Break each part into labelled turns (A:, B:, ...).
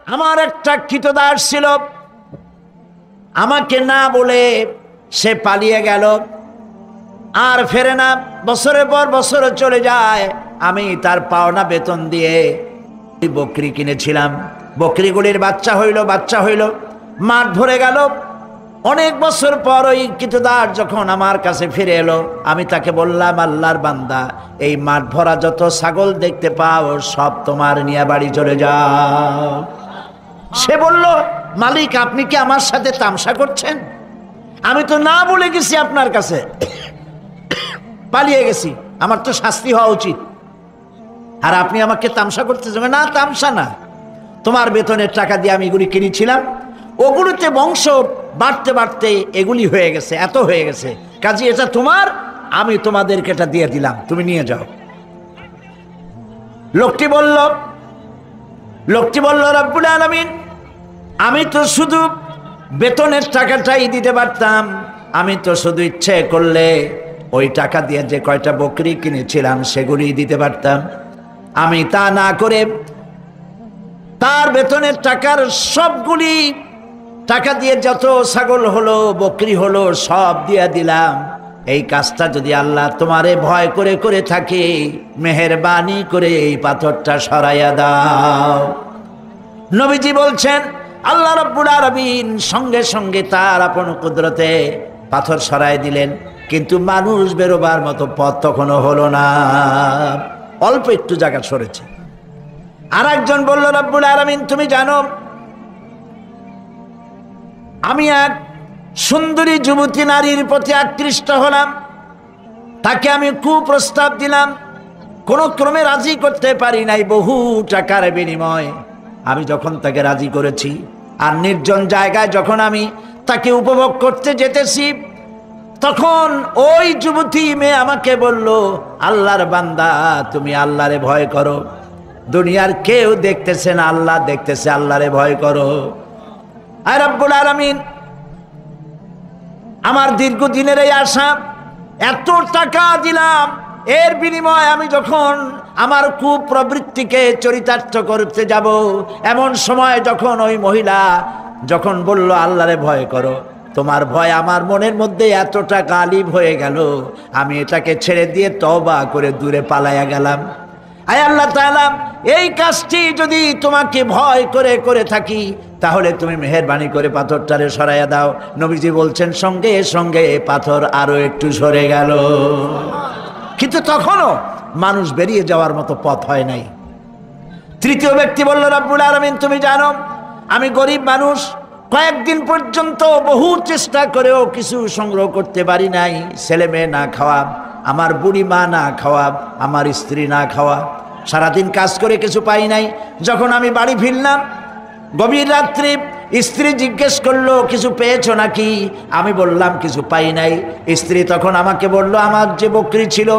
A: আমার একটা কৃতদাস ছিল, আমাকে না বলে সে পালিয়ে গেল, আর ফেরে না। বছরের পর বছর চলে যায়। আমি তার পাওনা বেতন দিয়ে বকরি কিনেছিলাম। বকরিগুলির বাচ্চা হইল, মাঠ ভরে গেল। অনেক বছর পর ওই কৃতদাস যখন আমার কাছে ফিরে এলো, আমি তাকে বললাম, আল্লাহর বান্দা, এই মাঠ ভরা যত ছাগল দেখতে পাও সব তোমার নিয়ে বাড়ি চলে যাও। সে বলল, মালিক, আপনি কি আমার সাথে তামসা করছেন? আমি তো না বলে গেছি আপনার কাছে, পালিয়ে গেছি, আমার তো শাস্তি হওয়া উচিত, আর আপনি আমাকে তামসা করতেছেন। না, তামসা না, তোমার বেতনের টাকা দিয়ে আমি এগুলি কিনেছিলাম, ওগুলোতে বংশ বাড়তে বাড়তে এগুলি হয়ে গেছে, এত হয়ে গেছে, কাজে এটা তোমার, আমি তোমাদেরকে এটা দিয়ে দিলাম, তুমি নিয়ে যাও। লোকটি বলল, রব্বুল আলামিন, আমি তো শুধু বেতনের টাকাটাই দিতে পারতাম, আমি তো শুধু ইচ্ছে করলে ওই টাকা দিয়ে যে কয়টা বকরি কিনেছিলাম সেগুলি দিতে পারতাম। আমি তা না করে তার বেতনের টাকার সবগুলি টাকা দিয়ে যত ছাগল হলো, বকরি হলো, সব দিয়ে দিলাম। এই কাজটা যদি আল্লাহ তোমারে ভয় করে করে থাকে, মেহেরবানি করে এই পাথরটা সরাইয়া দাও। নবীজি বলছেন, আল্লাহ রাব্বুল আলামিন সঙ্গে সঙ্গে তার আপন কুদরতে পাথর সরাই দিলেন, কিন্তু মানুষ বেরোবার মতো পথ তখনও হলো না, অল্প একটু জায়গা সরেছে। আর একজন বলল, রাব্বুল আলামিন, তুমি জানো আমি এক সুন্দরী যুবতী নারীর প্রতি আকৃষ্ট হলাম, তাকে আমি কুপ্রস্তাব দিলাম, কোন ক্রমে রাজি করতে পারি নাই, বহু টাকার বিনিময় আমি যখন তাকে রাজি করেছি, আর নির্জন জায়গায় যখন আমি তাকে উপভোগ করতে যেতেছি, তখন ওই যুবতী মেয়ে আমাকে বলল, আল্লাহর বান্দা, তুমি আল্লাহরে ভয় করো, দুনিয়ার কেউ দেখতেছে না, আল্লাহ দেখতেছে, আল্লাহরে ভয় করো। আর রব্বুল আলামিন, আমার দীর্ঘদিনের এই আশা, এত টাকা দিলাম, এর বিনিময়ে আমি যখন আমার কুপ্রবৃত্তিকে চরিতার্থ করতে যাব, এমন সময় যখন ওই মহিলা যখন বলল আল্লাহরে ভয় করো, তোমার ভয় আমার মনের মধ্যে এতটা গালিব হয়ে গেল, আমি এটাকে ছেড়ে দিয়ে তওবা করে দূরে পালাইয়া গেলাম। আয় আল্লাহ তাআলা, এই কাজটি যদি তোমাকে ভয় করে করে থাকি, তাহলে তুমি মেহেরবানি করে পাথরটারে সরাইয়া দাও। নবীজি বলছেন, সঙ্গে সঙ্গে পাথর আরো একটু সরে গেল, কিন্তু তখনও মানুষ বেরিয়ে যাওয়ার মতো পথ হয় নাই। তৃতীয় ব্যক্তি বলল, রব্বুল আলামিন, তুমি জানো আমি গরিব মানুষ, কয়েকদিন পর্যন্ত বহু চেষ্টা করেও কিছু সংগ্রহ করতে পারি নাই, ছেলে মেয়ে না খাওয়া, আমার বুড়ি মা না খাওয়া, আমার স্ত্রী না খাওয়া, সারাদিন কাজ করে কিছু পাই নাই। যখন আমি বাড়ি ফিরলাম, গভীর রাত্রি স্ত্রী জিজ্ঞেস করলো, কিছু পেয়েছো নাকি? আমি বললাম কিছু পাই নাই। স্ত্রী তখন আমাকে বলল, আমার যে বকরি ছিল,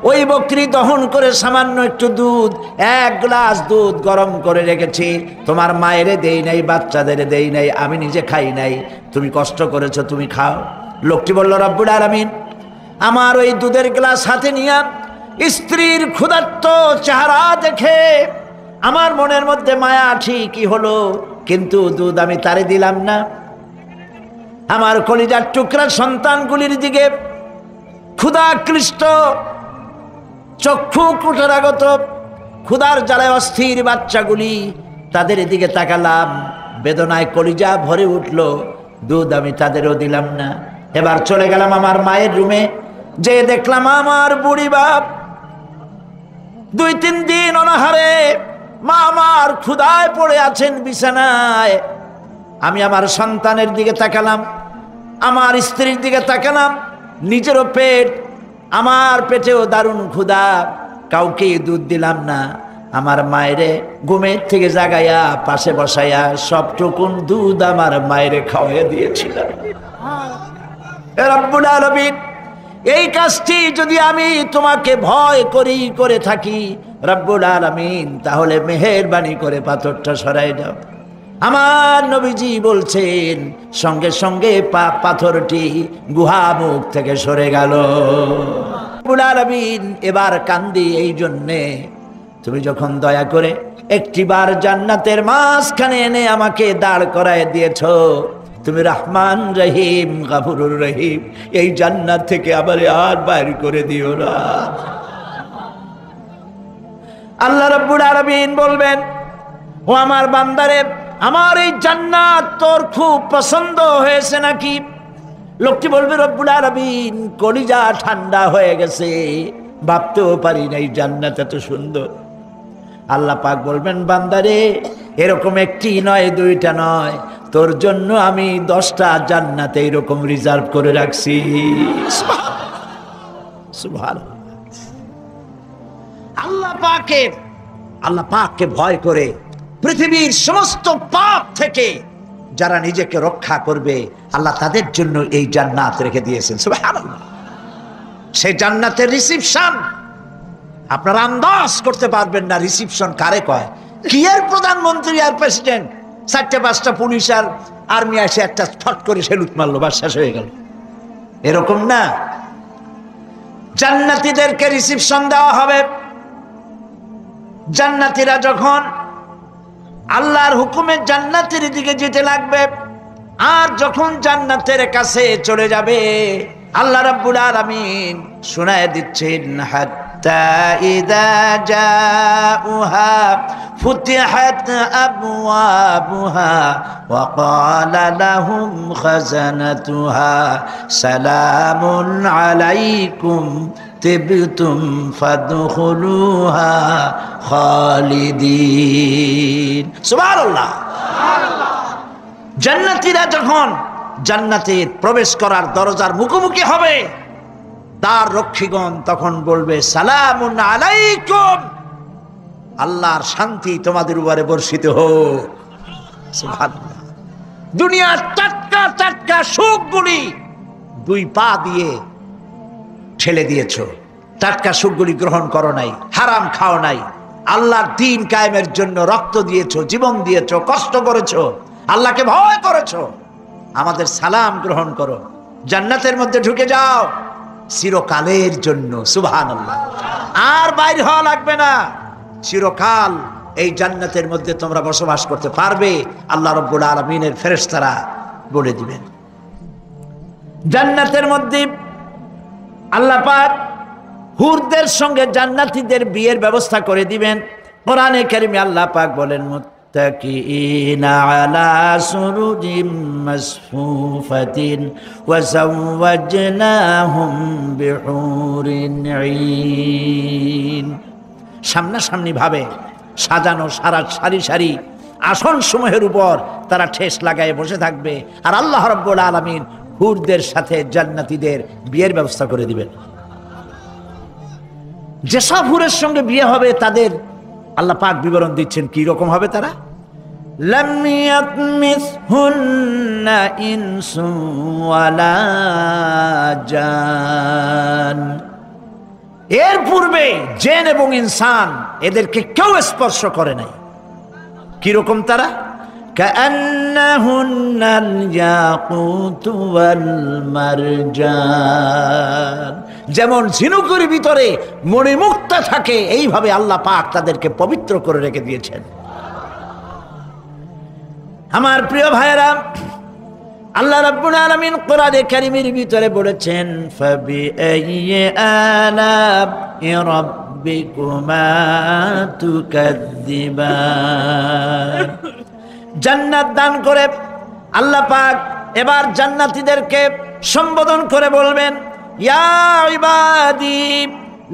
A: ওই বকরি দহন করে সামান্য একটু দুধ, 1 গ্লাস দুধ গরম করে রেখেছি, তোমার মায়েরে দেই নাই, বাচ্চাদের দেই নাই, আমি নিজে খাই নাই, তুমি কষ্ট করেছো, তুমি খাও। লোকটি বলল, রব্বুল আলামিন, আমার ওই দুধের গ্লাস হাতে নিয়ে স্ত্রীর ক্ষুধার্ত চেহারা দেখে আমার মনের মধ্যে মায়া ঠিকই হলো, কিন্তু দুধ আমি তারে দিলাম না। আমার কলিজার টুকরা সন্তানগুলির দিকে ক্ষুধাকৃষ্ট চক্ষু কুটরাগত ক্ষুধার জ্বালায় অস্থির বাচ্চাগুলি, তাদের দিকে তাকালাম, বেদনায় কলিজা ভরে উঠল, দুধ আমি তাদেরও দিলাম না। এবার চলে গেলাম আমার মায়ের রুমে, যে দেখলাম আমার বুড়ি বাপ 2-3 দিন অনাহারে, মা আমার ক্ষুধায় পড়ে আছেন বিছানায়। আমি আমার সন্তানের দিকে তাকালাম, আমার স্ত্রীর দিকে তাকালাম, নিজেরও পেট, আমার পেটেও দারুণ ক্ষুধা, কাউকে দুধ দিলাম না। আমার মায়েরে ঘুমের থেকে জাগাইয়া পাশে বসাইয়া সবটুকুন দুধ আমার মায়েরে খাওয়াইয়া দিয়েছিলাম। রব্বুল আলামিন, এই কাজটি যদি আমি তোমাকে ভয় করি করে থাকি, রব্বুল আলামিন, তাহলে মেহেরবানি করে পাথরটা সরাই দাও। আমার নবীজি বলছেন, সঙ্গে সঙ্গে পাথরটি গুহা মুখ থেকে সরে গেল। রব্বুল আলামিন, এবার কান্দি এই জন্যে, তুমি যখন দয়া করে একটিবার জান্নাতের মাঝখানে এনে আমাকে দাঁড় করায় দিয়েছো, তুমি রহমান রহিম গফুরুর রহিম, এই জান্নাত থেকে আবার আর বাইর করে দিও না। আল্লাহ রাব্বুল আলামিন বলবেন, ও আমার বান্দারে, আমার এই জান্নাত তোর খুব পছন্দ হয়েছে নাকি? লোকটি বলবে, রব্বুল আলামিন কলিজা ঠান্ডা হয়ে গেছে, ভাবতেও পারি না এই জান্নাত এত সুন্দর। আল্লাহ পাক বলবেন, বান্দারে এরকম একটি নয়, দুইটা নয়, তোর জন্য আমি 10টা জান্নাত এইরকম রিজার্ভ করে রাখছি। সুবহানাল্লাহ। আল্লাহ পাককে ভয় করে পৃথিবীর সমস্ত পাপ থেকে যারা নিজেকে রক্ষা করবে, আল্লাহ তাদের জন্য এই জান্নাত রেখে দিয়েছেন। সুবহানাল্লাহ। সেই জান্নাতের রিসিপশন আপনারা আন্দাজ করতে পারবেন না। রিসিপশন কারে কয়? কি এর প্রধানমন্ত্রী আর প্রেসিডেন্ট, 4-5টা পুলিশ আর আর্মি এসে একটা ফট করে সেলুট মারলো, বাস শেষ হয়ে গেল, এরকম না। জান্নাতীদেরকে রিসিপশন দেওয়া হবে। জান্নাতীরা যখন আল্লাহর হুকুমে জান্নাতের দিকে যেতে লাগবে, আর যখন জান্নাতের কাছে চলে যাবে, আল্লাহ রাব্বুল আলামিন শোনায় দিচ্ছেন, হাত্তা ইযা জাউহা ফুতিহাত আবওয়াবুহা ওয়া ক্বালা লাহুম খাজানাতুহা সালামুন আলাইকুম তিবতুম ফাদখুলুহা খালিদিন। সুবহানাল্লাহ। জান্নাতীরা যখন জান্নাতে প্রবেশ করার দরজার মুখোমুখি হবে, তার রক্ষীগণ তখন বলবে, সালামুন আলাইকুম, আল্লাহর শান্তি তোমাদের উপরে বর্ষিত হোক। সুবহানাল্লাহ। দুনিয়ার টাটকা টাটকা সুখগুলি 2 পা দিয়ে ঠেলে দিয়েছ, টাটকা সুখগুলি গ্রহণ করো নাই, হারাম খাও নাই, আল্লাহর দ্বীন কায়েমের জন্য রক্ত দিয়েছো, জীবন দিয়েছো, কষ্ট করেছো, আল্লাহকে ভয় করেছো। আমাদের সালাম গ্রহণ করো, জান্নাতের মধ্যে ঢুকে যাও চিরকালের জন্য। সুবহানাল্লাহ। আর বাইর হওয়া লাগবে না, চিরকাল এই জান্নাতের মধ্যে তোমরা বসবাস করতে পারবে, আল্লাহ রাব্বুল আলামিনের ফেরেশতারা বলে দিবেন। জান্নাতের মধ্যে আল্লাহ পাক হুরদের সঙ্গে জান্নাতীদের বিয়ের ব্যবস্থা করে দিবেন। কোরআনে কারিমে আল্লাহ পাক বলেন, মুত্তাকিইনা আলা সুরুজিম মাসফুফাতিন ওয়া যাওয়াজনাহুম বিহুরিন ঈন। সামনাসামনি ভাবে সাজানো সারি সারি আসন সমূহের উপর তারা ঠেস লাগায় বসে থাকবে, আর আল্লাহ রাব্বুল আলামিন হুরদের সাথে জান্নাতীদের বিয়ের ব্যবস্থা করে দিবেন। যেসব হুরের সঙ্গে বিয়ে হবে তাদের আল্লাহ পাক বিবরণ দিচ্ছেন কি রকম হবে তারা। লাম ইয়াতমিসহুন্না ইনসুন ওয়ালা জান। এর পূর্বে জিন এবং ইনসান এদেরকে কেউ স্পর্শ করে নাই। কি রকম তারা? কাআন্নাহুন্নাল ইয়াকুতু ওয়াল মারজান। যেমন ঝিনুকের ভিতরে মণিমুক্তা থাকে, এইভাবে আল্লাহ পাক তাদেরকে পবিত্র করে রেখে দিয়েছেন। আমার প্রিয় ভাইরা, আল্লাহ রাব্বুল আলামিন কোরআনে কারীমের ভিতরে বলেছেন, ফাবিআইয়ি আলা'i রাব্বিকুমা তুকাযযিবান। জান্নাত দান করে আল্লাহ পাক এবার জান্নাতীদেরকে সম্বোধন করে বলবেন, ইয়া ইবাদি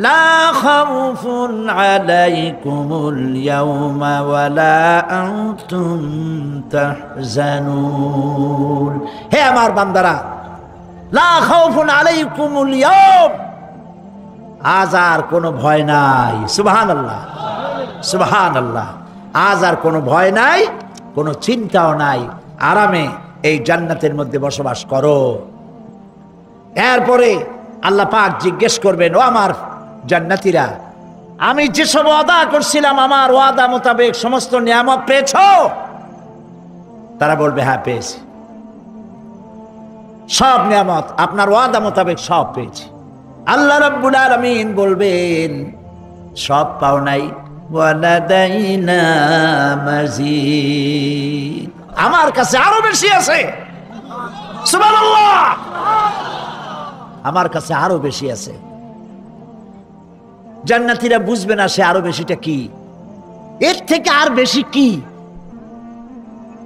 A: লা খাউফুন আলাইকুমুল ইয়াওমা ওয়ালা আনতুম তাহজানুন। হে আমার বান্দারা, লা খাউফুন আলাইকুমুল ইয়াওম, আজ আর কোনো ভয় নাই। সুবহানাল্লাহ, সুবহানাল্লাহ। আজ আর কোনো ভয় নাই, কোনো চিন্তাও নাই, আরামে এই জান্নাতের মধ্যে বসবাস করো। এরপরে আল্লাহ পাক জিজ্ঞেস করবেন, ও আমার জান্নাতীরা, আমি যেসব ওয়াদা করছিলাম আমার ওয়াদা মোতাবেক সমস্ত নিয়ামত পেয়েছো? তারা বলবে, হ্যাঁ পেয়েছি, সব নিয়ামত আপনার ওয়াদা মোতাবেক সব পেয়েছি। আল্লাহ রাব্বুল আলামিন বলবেন, সব পাও নাই, ওয়ালাদাইনা মাজিদ, আমার কাছে আরো বেশি আছে। সুবহানাল্লাহ, আমার কাছে আরো বেশি আছে। জান্নাতীরা বুঝবে না সে আরো বেশিটা কি, এর থেকে আর বেশি কি।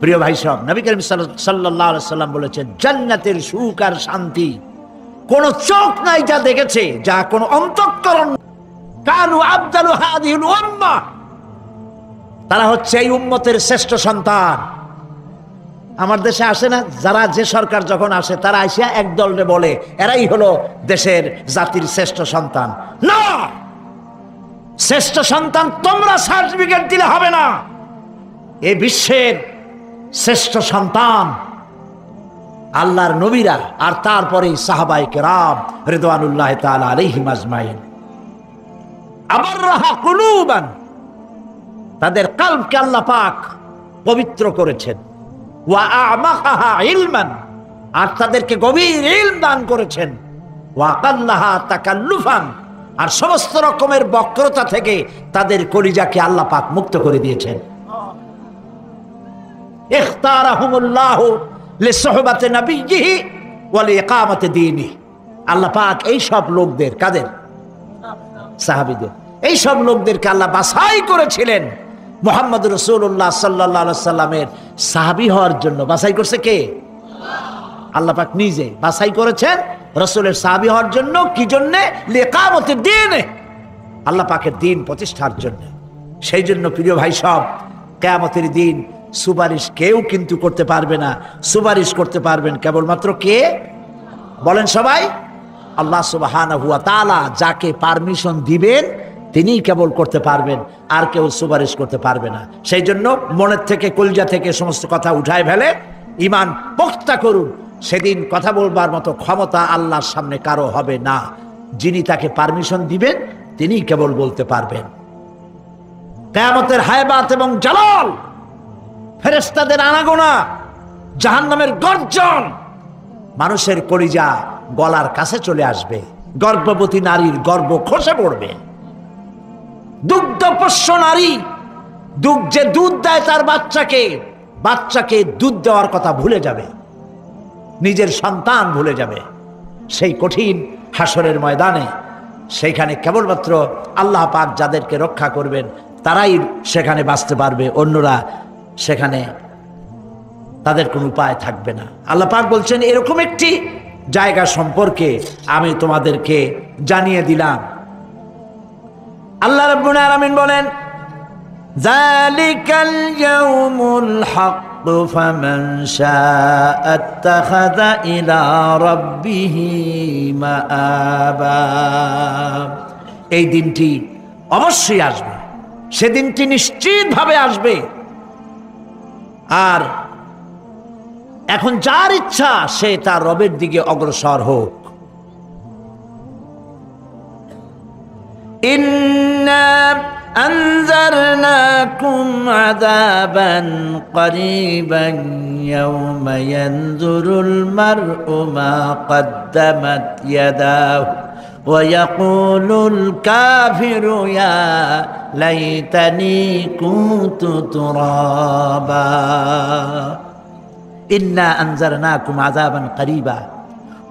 A: প্রিয় ভাই সব, নবী করিম সাল্লাল্লাহু আলাইহি সাল্লাম বলেছেন, জান্নাতের সুখ আর শান্তি কোন চোখ নাই যা দেখেছে, যা কোন অন্তঃকরণ। কানু আফদালু হাদিহিল উম্মাহ, তারা হচ্ছে এই উম্মতের শ্রেষ্ঠ সন্তান। আমার দেশে আসে না যারা, যে সরকার যখন আসে তারা আইসা এক দলে বলে এরাই হলো দেশের জাতির শ্রেষ্ঠ সন্তান। না, শ্রেষ্ঠ সন্তান তোমরা সার্টিফিকেট দিলে হবে না। এই বিশ্বের শ্রেষ্ঠ সন্তান আল্লাহর নবীরা, আর তারপরে সাহাবায়ে কেরাম রিদওয়ানুল্লাহি তাআলা আলাইহিম আজমাইন। আবাররাহা কুলুবান, তাদের কলবকে আল্লাহ পাক পবিত্র করেছেন। ওয়া আমাকাহা ইলমান, আর তাদেরকে গভীর ইলম দান করেছেন। ওয়া কাল্লাহা তাকাল্লুফান, আর সমস্ত রকমের বক্রতা থেকে তাদের কলিজাকে আল্লাহ পাক মুক্ত করে দিয়েছেন। ইখতারাহুমুল্লাহু লিসুহবাতি নবিয়্যিহি ওয়া লিইকামাতি দীনিহি, আল্লাহ পাক এই সব লোকদের, কাদের? সাহাবীদের, এই সব লোকদেরকে আল্লাহ বাছাই করেছিলেন মুহাম্মদ রাসূলুল্লাহ সাল্লাল্লাহু আলাইহি সাল্লামের সাহাবী হওয়ার জন্য। বাছাই করছে কে? আল্লাহ পাক নিজে বাছাই করেছেন রাসূলের সাহাবী হওয়ার জন্য। কি জন্য? লিইকামাতি দীনিহি, আল্লাহ পাকের দ্বীন প্রতিষ্ঠার জন্য। সেই জন্য প্রিয় ভাই সব, কিয়ামতের দিন সুপারিশ কেউ কিন্তু করতে পারবে না। সুপারিশ করতে পারবেন কেবলমাত্র কে? বলেন সবাই, আল্লাহ সুবহানাহু ওয়া তাআলা যাকে পারমিশন দিবেন তিনিই কেবল করতে পারবেন, আর কেউ সুপারিশ করতে পারবে না। সেই জন্য মনের থেকে, কলিজা থেকে সমস্ত কথা উঠায় ফেলে ঈমান পোক্তা করুন। সেদিন কথা বলবার মতো ক্ষমতা আল্লাহর সামনে কারো হবে না। যিনি তাকে পারমিশন দিবেন তিনিই কেবল বলতে পারবেন। কিয়ামতের হায়বাত এবং জালাল, ফেরেশতাদের আনাগোনা, জাহান্নামের গর্জন, মানুষের কলিজা গলার কাছে চলে আসবে। গর্ভবতী নারীর গর্ভ খসে পড়বে। দুগ্ধপোষ্য নারী, যে দুধ দেয় তার বাচ্চাকে দুধ দেওয়ার কথা ভুলে যাবে, নিজের সন্তান ভুলে যাবে। সেই কঠিন হাসরের ময়দানে, সেইখানে কেবলমাত্র আল্লাহ পাক যাদেরকে রক্ষা করবেন তারাই সেখানে বাঁচতে পারবে, অন্যরা সেখানে তাদের কোনো উপায় থাকবে না। আল্লাহ পাক বলছেন, এরকম একটি জায়গা সম্পর্কে আমি তোমাদেরকে জানিয়ে দিলাম। আল্লাহ রাব্বুল আলামিন বলেন, যালিকাল ইয়াউমুল হক ফামান শাআ আত্তাখাযা ইলা রাব্বিহি মাআবা। এই দিনটি অবশ্যই আসবে, সেদিনটি নিশ্চিতভাবে আসবে। আর এখন যার ইচ্ছা সে তার রবের দিকে অগ্রসর হোক। ইন্না আনজারনাকুম আযাবান করিবান ইয়াওমা ইয়ানজুরুল মার'উ মা কদ্দামাত ইয়াদাহু ওয়া ইয়াকুলুল কাফিরু ইয়া লাইতানি কুনতু তুরাবা। ইন্না আনজারনাকুম আযাবান করিবা,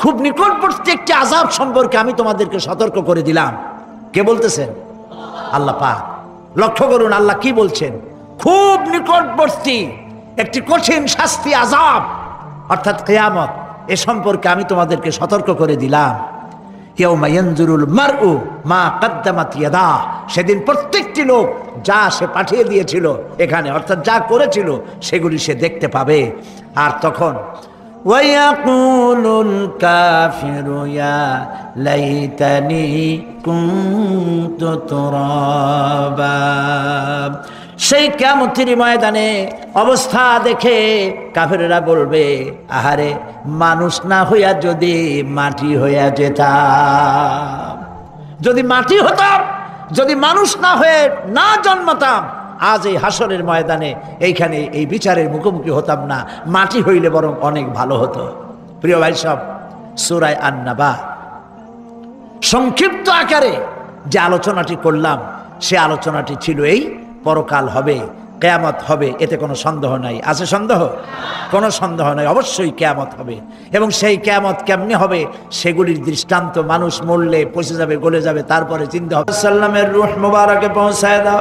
A: খুব নিকটবর্তী একটি আযাব সম্পর্কে আমি তোমাদেরকে সতর্ক করে দিলাম। কে বলতেছেন? আল্লাহ পাক। লক্ষ্য করুন আল্লাহ কি বলছেন, খুব নিকটবর্তী একটি কঠিন শাস্তি, আযাব, অর্থাৎ কিয়ামত, এ সম্পর্কে আমি তোমাদেরকে সতর্ক করে দিলাম। ইয়াউমা ইয়ানজুরুল মার'উ মা কদ্দামাত ইয়াদা, সেদিন প্রত্যেকটি লোক যা সে পাঠিয়ে দিয়েছিল এখানে, অর্থাৎ যা করেছিল সেগুলি সে দেখতে পাবে। আর তখন ওয়ায়াকুলুল কাফিরু ইয়া লাইতানি কুনতু তুরাবা। সেই কিয়ামতের ময়দানে অবস্থা দেখে কাফেররা বলবে, আহারে মানুষ না হইয়া যদি মাটি হইয়া যেতাম, যদি মাটি হতাম, যদি মানুষ না হয়ে না জন্মাতাম, আজ এই হাসরের ময়দানে এইখানে এই বিচারের মুখোমুখি হতাম না, মাটি হইলে বরং অনেক ভালো হতো। প্রিয় ভাই সব, সূরা আন-নাবা সংক্ষিপ্ত আকারে যে আলোচনাটি করলাম সে আলোচনাটি ছিল এই পরকাল হবে, কিয়ামত হবে, এতে কোনো সন্দেহ নাই। আছে সন্দেহ? কোনো সন্দেহ নাই, অবশ্যই কিয়ামত হবে। এবং সেই কিয়ামত কেমনি হবে সেগুলির দৃষ্টান্ত মানুষ মরলে পচে যাবে, গলে যাবে, তারপরে চিন্তা হবে। সাল্লামের রূহ মুবারকে পৌঁছায় দাও।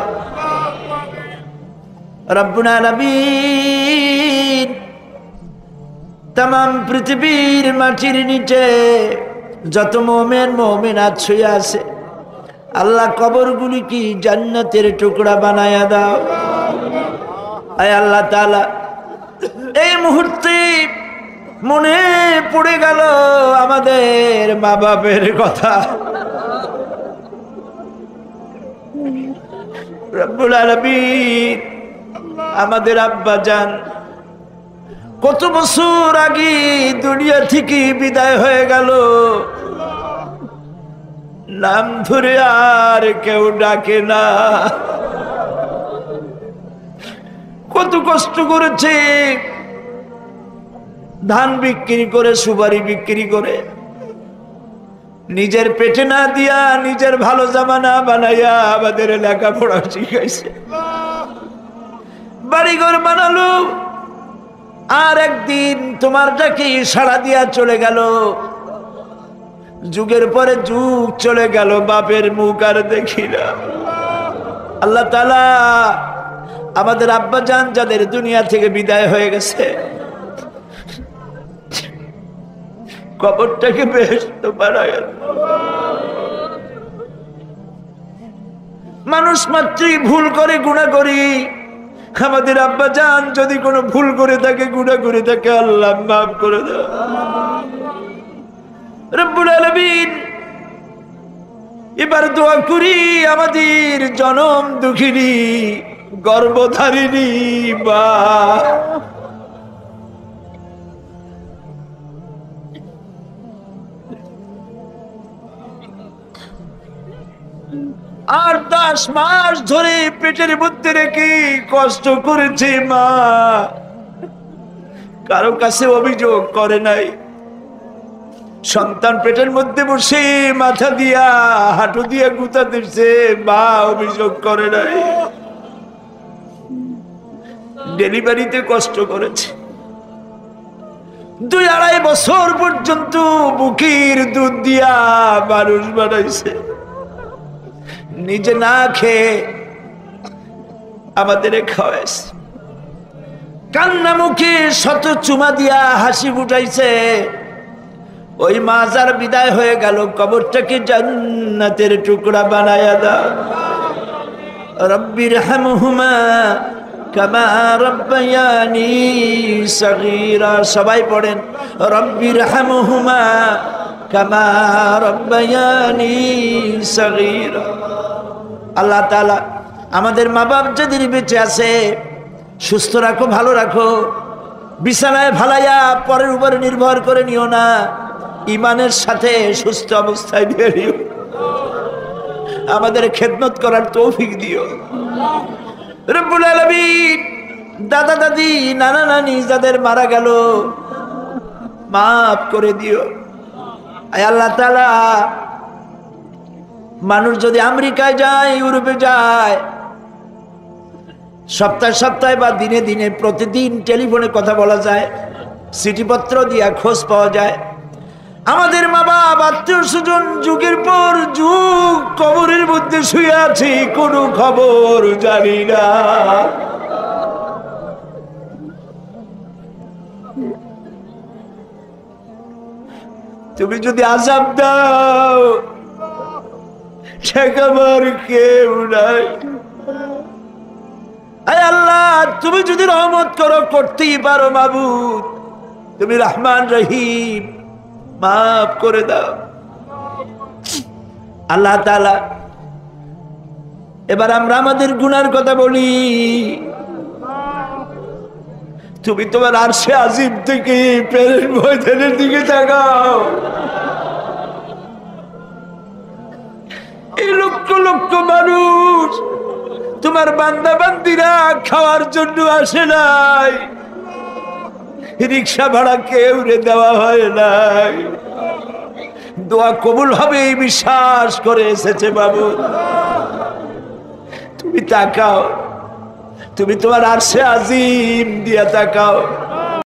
A: রব্বুল আলামিন তাম পৃথিবীর মাটির নিচে যত মুমিন মুমিনাত শুয়ে আছে, আল্লাহ কবরগুলি কি জান্নাতের টুকরা বানায়া দাও। আয় আল্লাহ তাআলা, এই মুহূর্তে মনে পড়ে গেল আমাদের মা বাপের কথা। রব্বুল আলামিন আমাদের আব্বা জান কত বছর আগে দুনিয়া থেকে বিদায় হয়ে গেল, নাম ধরে আর কেউ ডাকে না। কত কষ্ট করেছে, ধান বিক্রি করে, সুপারি বিক্রি করে, নিজের পেটে না দিয়া নিজের ভালো জামা না বানাইয়া আমাদের লেখাপড়া শিখাইছে, বাড়িঘর বানালো। আর একদিন তোমার ডাকে সাড়া দিয়া চলে গেল। যুগের পরে যুগ চলে গেল, বাপের মুখ আর দেখি না। আল্লাহ তাআলা আমাদের আব্বা জান যাদের দুনিয়া থেকে বিদায় হয়ে গেছে, কবরটাকে বেহেশত বানায়। মানুষ মাত্রই ভুল করে, গুনাহ করি। আমাদের আব্বা জান যদি কোনো ভুল করে থাকে, গুনাহ করে থাকে, আল্লাহ মাফ করে দাও। রব্বুল আলামিন এবার দোয়া করি আমাদের জনম দুঃখিনী গর্ভধারিণী মা, আর 10 মাস ধরে পেটের মধ্যে রেখে কষ্ট করেছে মা, কারো কাছে অভিযোগ করে নাই। সন্তান পেটের মধ্যে বসে মাথা দিয়া হাঁটু দিয়া গুতা দিচ্ছে, মা অভিযোগ করে নাই। ডেলিভারিতে কষ্ট করেছে, 2-2.5 বছর পর্যন্ত বুকের দুধ দিয়া মানুষ বানাইছে, নিজে না খেয়ে আমাদের খাওয়াইছে, কান্না মুখে শত চুমা দিয়া হাসি ফুটাইছে। ওই মা যার বিদায় হয়ে গেল, কবরটাকে জান্নাতের টুকরা বানায়া দাও। রব্বির হামহুমা কামা রব্বায়ানি সগীরা। সবাই পড়েন, রব্বির হামহুমা কামা রব্বায়ানি সগীরা। আল্লাহ তাআলা আমাদের মা বাপ যাদের বেঁচে আছে সুস্থ রাখো, ভালো রাখো, বিছানায় ভালাইয়া পরের উপরে নির্ভর করে নিও না, ইমানের সাথে সুস্থ অবস্থায় নিয়ে নিও। আমাদের খেদমত করার তৌফিক দিও রব্বুল আলামিন। দাদা দাদি, নানা নানি যাদের মারা গেল মাফ করে দিও। আয় আল্লাহ তাআলা, মানুষ যদি আমেরিকায় যায়, ইউরোপে যায়, সপ্তাহে সপ্তাহে বা দিনে দিনে প্রতিদিন টেলিফোনে কথা বলা যায়, চিঠিপত্র দিয়া খোঁজ পাওয়া যায়। আমাদের মা বাপ, আত্মীয় স্বজন যুগের পর যুগ কবরের মধ্যে শুয়ে আছি, কোনো খবর জানি না। তুমি যদি আযাব দাও, ঠেকাবার কেউ নাই। আয় আল্লাহ, তুমি যদি রহমত করো, করতেই পারো মাবুদ, তুমি রহমান রহিম, মাফ করে দাও। আল্লাহ তাআলা, এবার আমরা আমাদের গুনার কথা বলি। তুমি তোমার আরশে আজিম থেকে পেরের ময়দানের দিকে তাকাও। এই লক্ষ লক্ষ মানুষ তোমার বান্দা বান্দিরা খাওয়ার জন্য আসে নাই, রিক্সা ভাড়া কেউ দেওয়া হয় নাই, দোয়া কবুল হবে এই বিশ্বাস করে এসেছে বাবু। তুমি তাকাও, তুমি তোমার আরশে আজিম দিয়া তাকাও।